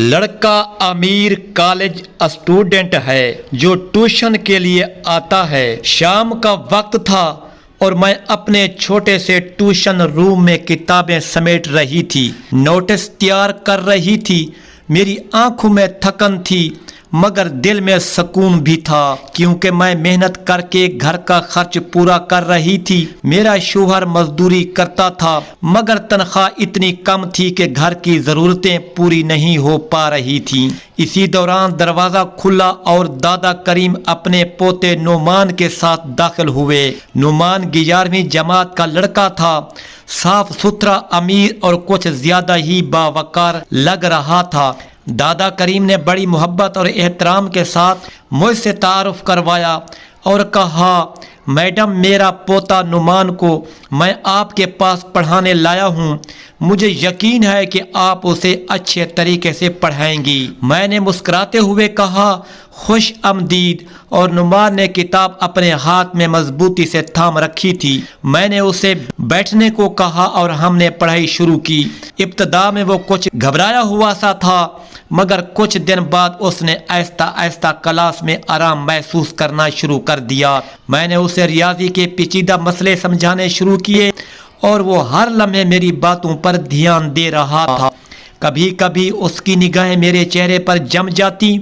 لڑکا امیر college student ہے جو ٹیوشن کے لیے آتا ہے۔ شام کا وقت تھا اور میں اپنے چھوٹے سے ٹیوشن روم میں کتابیں سمیٹ رہی تھی، نوٹس تیار کر رہی تھی۔ میری آنکھوں میں تھکن تھی مگر دل میں سکون بھی تھا کیونکہ میں محنت کر کے گھر کا خرچ پورا کر رہی تھی۔ میرا شوہر مزدوری کرتا تھا مگر تنخواہ اتنی کم تھی کہ گھر کی ضرورتیں پوری نہیں ہو پا رہی تھیں۔ اسی دوران دروازہ کھلا اور دادا کریم اپنے پوتے نعمان کے ساتھ داخل ہوئے۔ نعمان 11ویں جماعت کا لڑکا تھا، صاف ستھرا، امیر اور کچھ زیادہ ہی باوقار لگ رہا تھا۔ دادا کریم نے بڑی محبت اور احترام کے ساتھ مجھ سے تعارف کروایا اور کہا، میڈم، میرا پوتا نعمان کو میں آپ کے پاس پڑھانے لایا ہوں، مجھے یقین ہے کہ آپ اسے اچھے طریقے سے پڑھائیں گی۔ میں نے مسکراتے ہوئے کہا، خوش آمدید، اور نعمان نے کتاب اپنے ہاتھ میں مضبوطی سے تھام رکھی تھی۔ میں نے اسے بیٹھنے کو کہا اور ہم نے پڑھائی شروع کی۔ ابتدا میں وہ کچھ گھبرایا ہوا سا تھا مگر کچھ دن بعد اس نے آہستہ آہستہ کلاس میں آرام محسوس کرنا شروع کر دیا۔ میں نے اسے ریاضی کے پیچیدہ مسئلے سمجھانے شروع کیے اور وہ ہر لمحے میری باتوں پر دھیان دے رہا تھا۔ کبھی کبھی اس کی نگاہیں میرے چہرے پر جم جاتی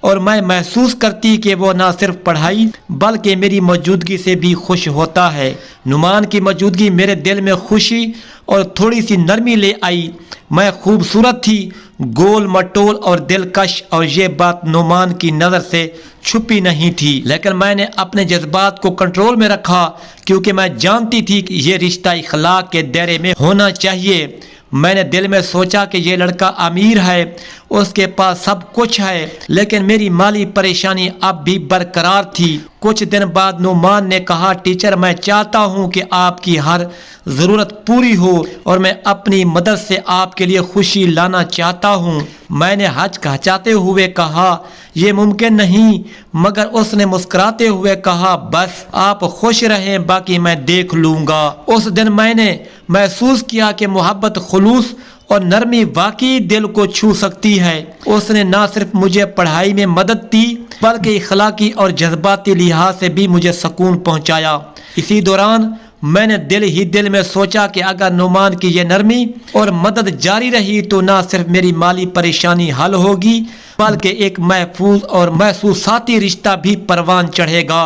اور میں محسوس کرتی کہ وہ نہ صرف پڑھائی بلکہ میری موجودگی سے بھی خوش ہوتا ہے۔ نعمان کی موجودگی میرے دل میں خوشی اور تھوڑی سی نرمی لے آئی۔ میں خوبصورت تھی، گول مٹول اور دلکش، اور یہ بات نعمان کی نظر سے چھپی نہیں تھی، لیکن میں نے اپنے جذبات کو کنٹرول میں رکھا کیونکہ میں جانتی تھی کہ یہ رشتہ اخلاق کے دائرے میں ہونا چاہیے۔ میں نے دل میں سوچا کہ یہ لڑکا امیر ہے، اس کے پاس سب کچھ ہے، لیکن میری مالی پریشانی اب بھی برقرار تھی۔ کچھ دن بعد نعمان نے کہا، ٹیچر، میں چاہتا ہوں کہ آپ کی ہر ضرورت پوری ہو اور میں اپنی مدد سے آپ کے لیے خوشی لانا چاہتا ہوں۔ میں نے ہچکچاتے ہوئے کہا، یہ ممکن نہیں، مگر اس نے مسکراتے ہوئے کہا، بس آپ خوش رہیں، باقی میں دیکھ لوں گا۔ اس دن میں نے محسوس کیا کہ محبت، خلوص اور نرمی واقعی دل کو چھو سکتی ہے۔ اس نے نہ صرف مجھے پڑھائی میں مدد دی بلکہ اخلاقی اور جذباتی لحاظ سے بھی مجھے سکون پہنچایا۔ اسی دوران میں نے دل میں سوچا کہ اگر نعمان کی یہ نرمی اور مدد جاری رہی تو نہ صرف میری مالی پریشانی حل ہوگی بلکہ ایک محفوظ اور محسوساتی رشتہ بھی پروان چڑھے گا۔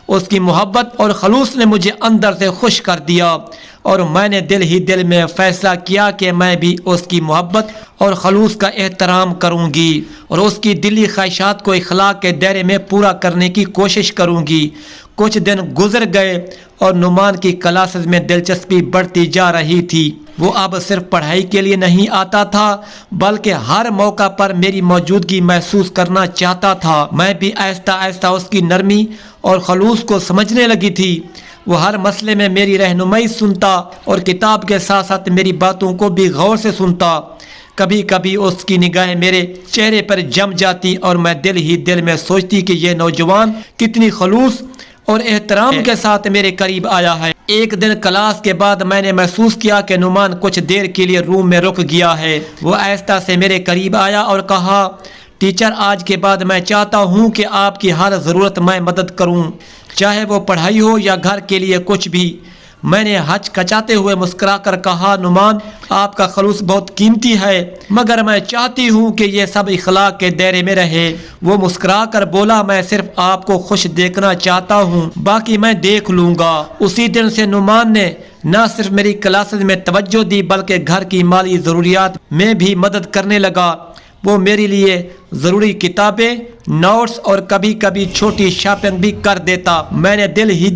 اس کی محبت اور خلوص نے مجھے اندر سے خوش کر دیا اور میں نے دل میں فیصلہ کیا کہ میں بھی اس کی محبت اور خلوص کا احترام کروں گی اور اس کی دلی خواہشات کو اخلاق کے دائرے میں پورا کرنے کی کوشش کروں گی۔ کچھ دن گزر گئے اور نعمان کی کلاسز میں دلچسپی بڑھتی جا رہی تھی۔ وہ اب صرف پڑھائی کے لیے نہیں آتا تھا بلکہ ہر موقع پر میری موجودگی محسوس کرنا چاہتا تھا۔ میں بھی آہستہ آہستہ اس کی نرمی اور خلوص کو سمجھنے لگی تھی۔ وہ ہر مسئلے میں میری رہنمائی سنتا اور کتاب کے ساتھ ساتھ میری باتوں کو بھی غور سے سنتا۔ کبھی کبھی اس کی نگاہیں میرے چہرے پر جم جاتی اور میں دل میں سوچتی کہ یہ نوجوان کتنی خلوص اور احترام کے ساتھ میرے قریب آیا ہے۔ ایک دن کلاس کے بعد میں نے محسوس کیا کہ نعمان کچھ دیر کے لیے روم میں رک گیا ہے۔ وہ آہستہ سے میرے قریب آیا اور کہا، ٹیچر، آج کے بعد میں چاہتا ہوں کہ آپ کی ہر ضرورت میں مدد کروں، چاہے وہ پڑھائی ہو یا گھر کے لیے کچھ بھی۔ میں نے ہچکچاتے ہوئے مسکرا کر کہا، نعمان، آپ کا خلوص بہت قیمتی ہے مگر میں چاہتی ہوں کہ یہ سب اخلاق کے دائرے میں رہے۔ وہ مسکرا کر بولا، میں صرف آپ کو خوش دیکھنا چاہتا ہوں، باقی میں دیکھ لوں گا۔ اسی دن سے نعمان نے نہ صرف میری کلاسز میں توجہ دی بلکہ گھر کی مالی ضروریات میں بھی مدد کرنے لگا۔ وہ میرے لیے ضروری کتابیں، نوٹس اور کبھی کبھی چھوٹی شاپنگ بھی کر دیتا۔ میں نے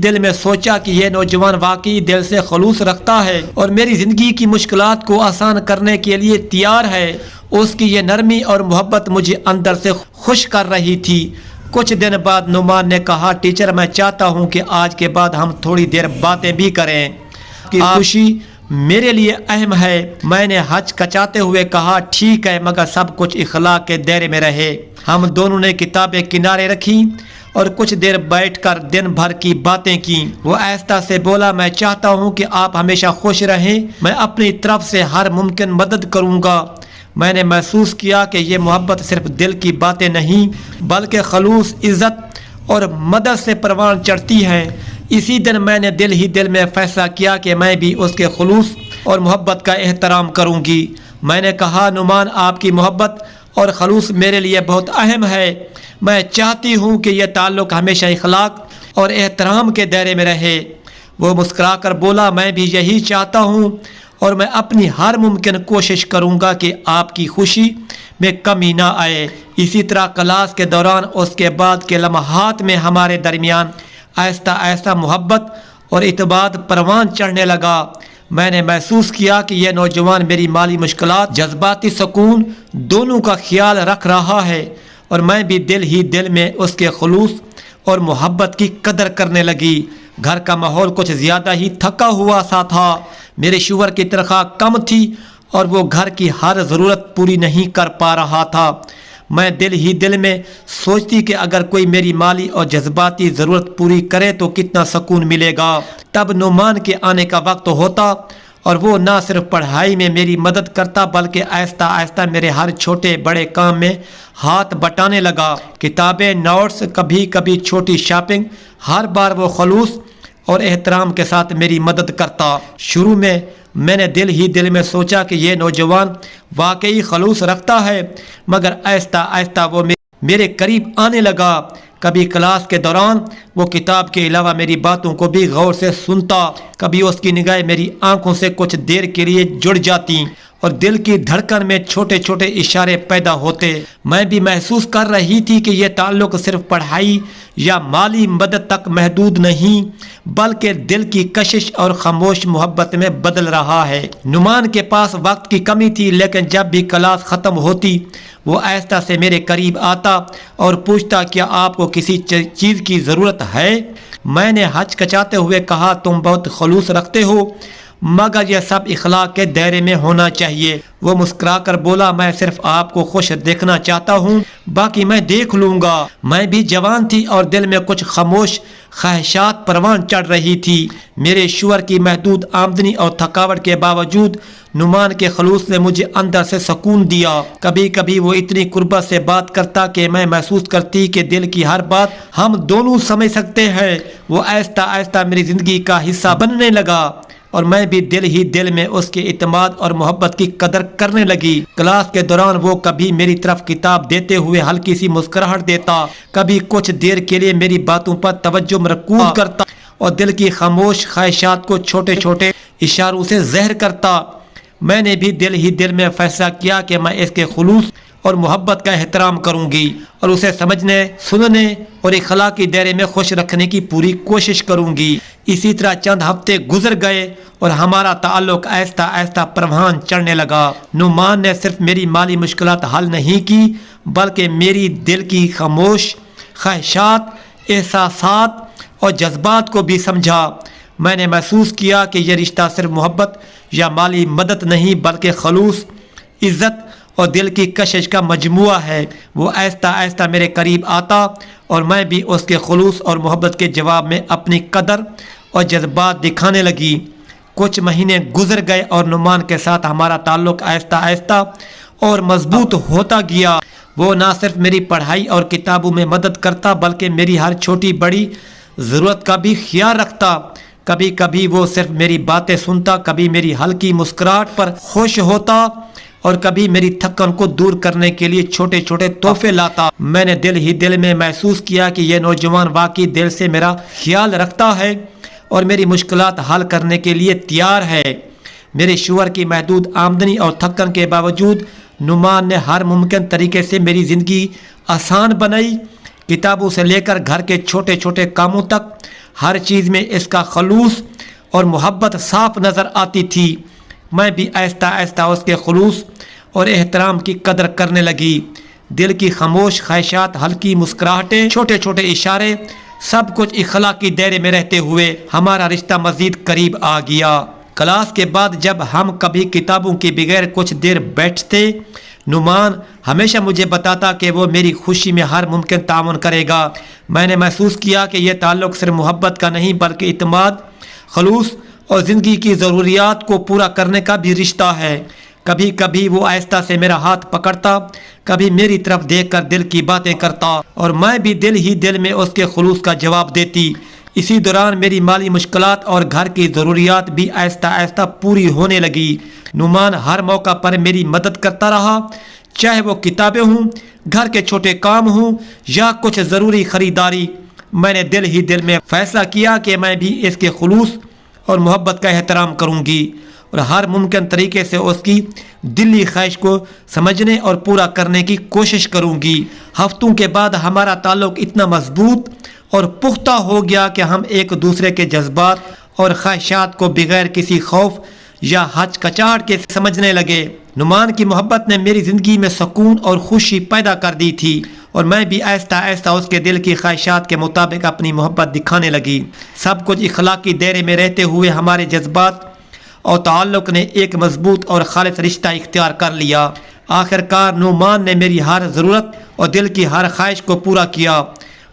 دل میں سوچا کہ یہ نوجوان واقعی دل سے خلوص رکھتا ہے اور میری زندگی کی مشکلات کو آسان کرنے کے لیے تیار ہے۔ اس کی یہ نرمی اور محبت مجھے اندر سے خوش کر رہی تھی۔ کچھ دن بعد نعمان نے کہا، ٹیچر، میں چاہتا ہوں کہ آج کے بعد ہم تھوڑی دیر باتیں بھی کریں، کی خوشی میرے لیے اہم ہے۔ میں نے ہچکچاتے ہوئے کہا، ٹھیک ہے، مگر سب کچھ اخلاق کے دائرے میں رہے۔ ہم دونوں نے کتابیں کنارے رکھی اور کچھ دیر بیٹھ کر دن بھر کی باتیں کی۔ وہ آہستہ سے بولا، میں چاہتا ہوں کہ آپ ہمیشہ خوش رہیں، میں اپنی طرف سے ہر ممکن مدد کروں گا۔ میں نے محسوس کیا کہ یہ محبت صرف دل کی باتیں نہیں بلکہ خلوص، عزت اور مدد سے پروان چڑھتی ہے۔ اسی دن میں نے دل ہی دل میں فیصلہ کیا کہ میں بھی اس کے خلوص اور محبت کا احترام کروں گی۔ میں نے کہا، نعمان، آپ کی محبت اور خلوص میرے لیے بہت اہم ہے۔ میں چاہتی ہوں کہ یہ تعلق ہمیشہ اخلاق اور احترام کے دائرے میں رہے۔ وہ مسکرا کر بولا، میں بھی یہی چاہتا ہوں اور میں اپنی ہر ممکن کوشش کروں گا کہ آپ کی خوشی میں کمی نہ آئے۔ اسی طرح کلاس کے دوران اس کے بعد کے لمحات میں ہمارے درمیان آہستہ آہستہ محبت اور اعتماد پروان چڑھنے لگا۔ میں نے محسوس کیا کہ یہ نوجوان میری مالی مشکلات، جذباتی سکون دونوں کا خیال رکھ رہا ہے، اور میں بھی دل ہی دل میں اس کے خلوص اور محبت کی قدر کرنے لگی۔ گھر کا ماحول کچھ زیادہ ہی تھکا ہوا سا تھا۔ میرے شوہر کی تنخواہ کم تھی اور وہ گھر کی ہر ضرورت پوری نہیں کر پا رہا تھا۔ میں دل ہی دل میں سوچتی کہ اگر کوئی میری مالی اور جذباتی ضرورت پوری کرے تو کتنا سکون ملے گا۔ تب نعمان کے آنے کا وقت ہوتا اور وہ نہ صرف پڑھائی میں میری مدد کرتا بلکہ آہستہ آہستہ میرے ہر چھوٹے بڑے کام میں ہاتھ بٹانے لگا۔ کتابیں، نوٹس، کبھی کبھی چھوٹی شاپنگ، ہر بار وہ خلوص اور احترام کے ساتھ میری مدد کرتا۔ شروع میں نے دل ہی دل میں سوچا کہ یہ نوجوان واقعی خلوص رکھتا ہے، مگر آہستہ آہستہ وہ میرے قریب آنے لگا۔ کبھی کلاس کے دوران وہ کتاب کے علاوہ میری باتوں کو بھی غور سے سنتا، کبھی اس کی نگاہیں میری آنکھوں سے کچھ دیر کے لیے جڑ جاتی اور دل کی دھڑکن میں چھوٹے چھوٹے اشارے پیدا ہوتے۔ میں بھی محسوس کر رہی تھی کہ یہ تعلق صرف پڑھائی یا مالی مدد تک محدود نہیں بلکہ دل کی کشش اور خاموش محبت میں بدل رہا ہے۔ نعمان کے پاس وقت کی کمی تھی، لیکن جب بھی کلاس ختم ہوتی وہ آہستہ سے میرے قریب آتا اور پوچھتا، کیا آپ کو کسی چیز کی ضرورت ہے؟ میں نے ہچکچاتے ہوئے کہا، تم بہت خلوص رکھتے ہو مگر یہ سب اخلاق کے دائرے میں ہونا چاہیے۔ وہ مسکرا کر بولا، میں صرف آپ کو خوش دیکھنا چاہتا ہوں، باقی میں دیکھ لوں گا۔ میں بھی جوان تھی اور دل میں کچھ خاموش خواہشات پروان چڑھ رہی تھی۔ میرے شوہر کی محدود آمدنی اور تھکاوٹ کے باوجود نعمان کے خلوص نے مجھے اندر سے سکون دیا۔ کبھی کبھی وہ اتنی قربت سے بات کرتا کہ میں محسوس کرتی کہ دل کی ہر بات ہم دونوں سمجھ سکتے ہیں۔ وہ آہستہ آہستہ میری زندگی کا حصہ بننے لگا اور میں بھی دل ہی دل میں اس کے اعتماد اور محبت کی قدر کرنے لگی۔ کلاس کے دوران وہ کبھی میری طرف کتاب دیتے ہوئے ہلکی سی مسکراہٹ دیتا، کبھی کچھ دیر کے لیے میری باتوں پر توجہ مرکوز کرتا اور دل کی خاموش خواہشات کو چھوٹے چھوٹے اشاروں سے ظاہر کرتا۔ میں نے بھی دل ہی دل میں فیصلہ کیا کہ میں اس کے خلوص اور محبت کا احترام کروں گی اور اسے سمجھنے، سننے اور اخلاقی دائرے میں خوش رکھنے کی پوری کوشش کروں گی۔ اسی طرح چند ہفتے گزر گئے اور ہمارا تعلق آہستہ آہستہ پروان چڑھنے لگا۔ نعمان نے صرف میری مالی مشکلات حل نہیں کی بلکہ میری دل کی خاموش خواہشات، احساسات اور جذبات کو بھی سمجھا۔ میں نے محسوس کیا کہ یہ رشتہ صرف محبت یا مالی مدد نہیں بلکہ خلوص، عزت اور دل کی کشش کا مجموعہ ہے۔ وہ آہستہ آہستہ میرے قریب آتا اور میں بھی اس کے خلوص اور محبت کے جواب میں اپنی قدر اور جذبات دکھانے لگی۔ کچھ مہینے گزر گئے اور نعمان کے ساتھ ہمارا تعلق آہستہ آہستہ اور مضبوط ہوتا گیا۔ وہ نہ صرف میری پڑھائی اور کتابوں میں مدد کرتا بلکہ میری ہر چھوٹی بڑی ضرورت کا بھی خیال رکھتا۔ کبھی کبھی وہ صرف میری باتیں سنتا، کبھی میری ہلکی مسکراہٹ پر خوش ہوتا اور کبھی میری تھکن کو دور کرنے کے لیے چھوٹے چھوٹے تحفے لاتا۔ میں نے دل ہی دل میں محسوس کیا کہ یہ نوجوان واقعی دل سے میرا خیال رکھتا ہے اور میری مشکلات حل کرنے کے لیے تیار ہے۔ میرے شوہر کی محدود آمدنی اور تھکن کے باوجود نعمان نے ہر ممکن طریقے سے میری زندگی آسان بنائی۔ کتابوں سے لے کر گھر کے چھوٹے چھوٹے کاموں تک ہر چیز میں اس کا خلوص اور محبت صاف نظر آتی تھی۔ میں بھی آہستہ آہستہ اس کے خلوص اور احترام کی قدر کرنے لگی۔ دل کی خاموش خواہشات، ہلکی مسکراہٹیں، چھوٹے چھوٹے اشارے، سب کچھ اخلاقی دائرے میں رہتے ہوئے ہمارا رشتہ مزید قریب آ گیا۔ کلاس کے بعد جب ہم کبھی کتابوں کے بغیر کچھ دیر بیٹھتے، نعمان ہمیشہ مجھے بتاتا کہ وہ میری خوشی میں ہر ممکن تعاون کرے گا۔ میں نے محسوس کیا کہ یہ تعلق صرف محبت کا نہیں بلکہ اعتماد، خلوص اور زندگی کی ضروریات کو پورا کرنے کا بھی رشتہ ہے۔ کبھی کبھی وہ آہستہ سے میرا ہاتھ پکڑتا، کبھی میری طرف دیکھ کر دل کی باتیں کرتا اور میں بھی دل ہی دل میں اس کے خلوص کا جواب دیتی۔ اسی دوران میری مالی مشکلات اور گھر کی ضروریات بھی آہستہ آہستہ پوری ہونے لگی۔ نعمان ہر موقع پر میری مدد کرتا رہا، چاہے وہ کتابیں ہوں، گھر کے چھوٹے کام ہوں یا کچھ ضروری خریداری۔ میں نے دل ہی دل میں فیصلہ کیا کہ میں بھی اس کے خلوص اور محبت کا احترام کروں گی اور ہر ممکن طریقے سے اس کی دلی خواہش کو سمجھنے اور پورا کرنے کی کوشش کروں گی۔ ہفتوں کے بعد ہمارا تعلق اتنا مضبوط اور پختہ ہو گیا کہ ہم ایک دوسرے کے جذبات اور خواہشات کو بغیر کسی خوف یا ہچکچاہٹ کے سمجھنے لگے۔ نعمان کی محبت نے میری زندگی میں سکون اور خوشی پیدا کر دی تھی اور میں بھی آہستہ آہستہ اس کے دل کی خواہشات کے مطابق اپنی محبت دکھانے لگی۔ سب کچھ اخلاقی دائرے میں رہتے ہوئے ہمارے جذبات اور تعلق نے ایک مضبوط اور خالص رشتہ اختیار کر لیا۔ آخر کار نعمان نے میری ہر ضرورت اور دل کی ہر خواہش کو پورا کیا۔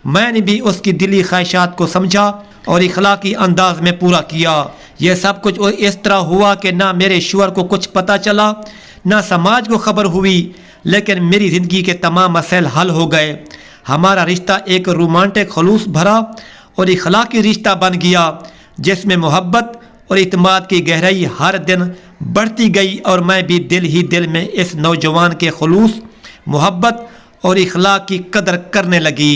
میں نے بھی اس کی دلی خواہشات کو سمجھا اور اخلاقی انداز میں پورا کیا۔ یہ سب کچھ اس طرح ہوا کہ نہ میرے شوہر کو کچھ پتہ چلا، نہ سماج کو خبر ہوئی، لیکن میری زندگی کے تمام مسائل حل ہو گئے۔ ہمارا رشتہ ایک رومانٹک خلوص بھرا اور اخلاقی رشتہ بن گیا جس میں محبت اور اعتماد کی گہرائی ہر دن بڑھتی گئی اور میں بھی دل ہی دل میں اس نوجوان کے خلوص، محبت اور اخلاق کی قدر کرنے لگی۔